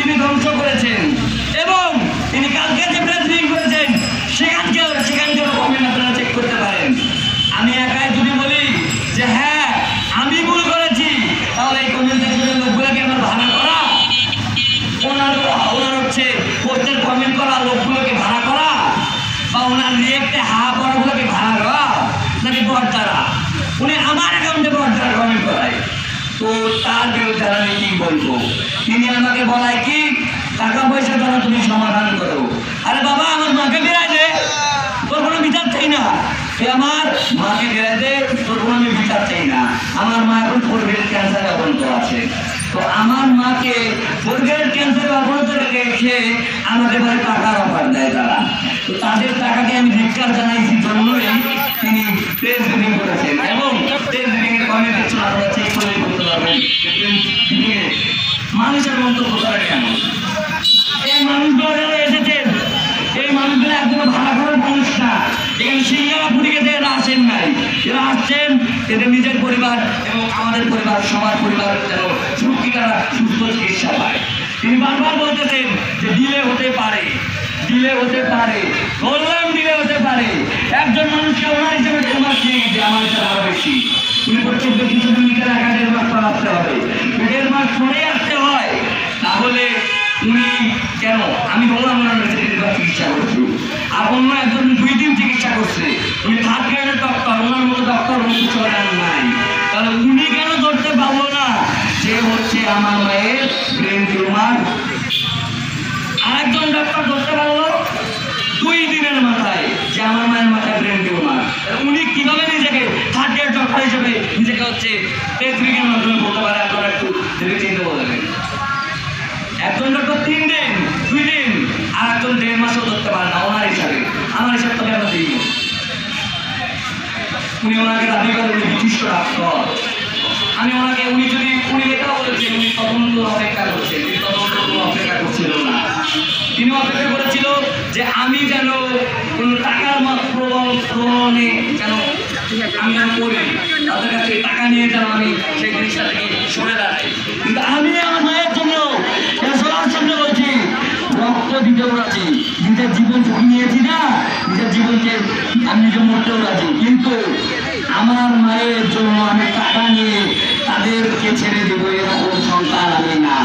তিনি ধ্বংস করেছেন এবং তিনি কালকে যে প্রেস মিটিং করেছেন সেখানকেও কমেন্ট আপনারা চেক করতে পারেন। আমি একাই যদি বলি যে হ্যাঁ আমি ভুল করেছি, তাহলে এই কমেন্ট সেকশনের লোকগুলোকে আমার ভাড়া করা, ওনার হচ্ছে পোস্টের কমেন্ট করা লোকগুলোকে ভাড়া করা, বা ওনার রিয়েক্টে হা করাগুলোকে ভাড়া করা, নাকি বর্তারা উনি আমার অ্যাকাউন্টে বর্তারা কমেন্ট করায়। তো তার বিরুদ্ধে আমি কি বলবো? তিনি আমাকে বলায় কি টাকা পয়সা দ্বারা তুমি সমাধান করো। আরে বাবা আমার মাকে বেড়াই দে, তোর কোনো বিচার চাই না। আমার মাকে বেড়াই দে, তোর কোনো আমি বিচার চাই না। আমার মা এখন ফোরগ্রেড ক্যান্সারে আক্রান্ত আছে। তো আমার মাকে ফোরগ্রেড ক্যান্সারে আক্রান্ত রেখে আমাকে ভাই টাকার অফার দেয় তারা। তো তাদের টাকাকে আমি ধিক্কার জানাইছি জন্যই তিনি প্রেস মিটিং করেছেন এবং প্রেস মিটিং এর কমেন্ট সেকশন আপনারা চেক করে করতে পারবেন মানুষের মন্তব্য করে কেন। এই মানুষগুলো যারা এসেছেন, এই মানুষগুলো একদম ভাড়া করার মানুষ না। এখানে সিঙ্গাপুরে গেছে এরা আসেন নাই, এরা আসছেন এদের নিজের পরিবার এবং আমাদের পরিবার, সবার পরিবার যেন সুরক্ষিত সুস্থ চিকিৎসা পায়। তিনি বারবার বলতেছেন যে ডিলে হতে পারে, ডিলে হতে পারে, বললাম ডিলে হতে পারে। একজন মানুষকে ওনার হিসেবে 1.5 মাস নিয়ে গেছে, আমার হিসেবে আরো বেশি। উনি প্রত্যেক ব্যক্তি যদি নিজের 1.5 মাস পর আসতে হবে, 1.5 মাস পরে আসতে হয়, তাহলে উনি কেন? আমি বললাম ওনার চিকিৎসা করছি, আর অন্য একজন 2 দিন চিকিৎসা করছে, উনি 3rd গ্রেডের ডক্টর, ওনার মতো ডক্টর উনি চলেন নাই। তাহলে উনি কেন ধরতে পারলো না যে হচ্ছে আমার মায়ের ব্রেন টিউমার? আরেকজন ডক্টর ধরতে পারলো 2 দিনের মাথায় যে আমার মায়ের মাথায় ব্রেন টিউমার। উনি কিভাবে নিজেকে 3rd গ্রেড ডক্টর হিসেবে নিজেকে হচ্ছে টেকনিকের মাধ্যমে বলতে পারে? আপনারা একটু ভেবে চিন্তা বলবেন। একজন ডক্টর 3 দিন 2 দিন, আর একজন 1.5 মাসও ধরতে পারে না ওনার হিসাবে। আমার হিসাব তো কেন দিই? উনি ওনাকে দাবি করেন উনি বিশিষ্ট ডাক্তার। আমি ওনাকে উনি এটাও বলেছেন উনি তদন্ত অপেক্ষা করছেন, তিনি তদন্ত অপেক্ষা করছিল না। তিনি অপেক্ষা করেছিল যে আমি যেন কোনো টাকার প্রলোভনে যেন আমি যেন করি, তাদের কাছে টাকা নিয়ে যেন আমি সেই জিনিসটা থেকে সরে দাঁড়াই। কিন্তু আমি আমার মায়ের জন্য সবার সামনে বলছি রক্ত দিতেও রাজি, নিজের জীবন ঝুঁকি নিয়েছি না, নিজের জীবনকে আমি নিজে মরতেও রাজি। কিন্তু আমার মায়ের জন্য আমি টাকা নিয়ে তাদেরকে ছেড়ে দেবো এরকম সন্তান আমি না।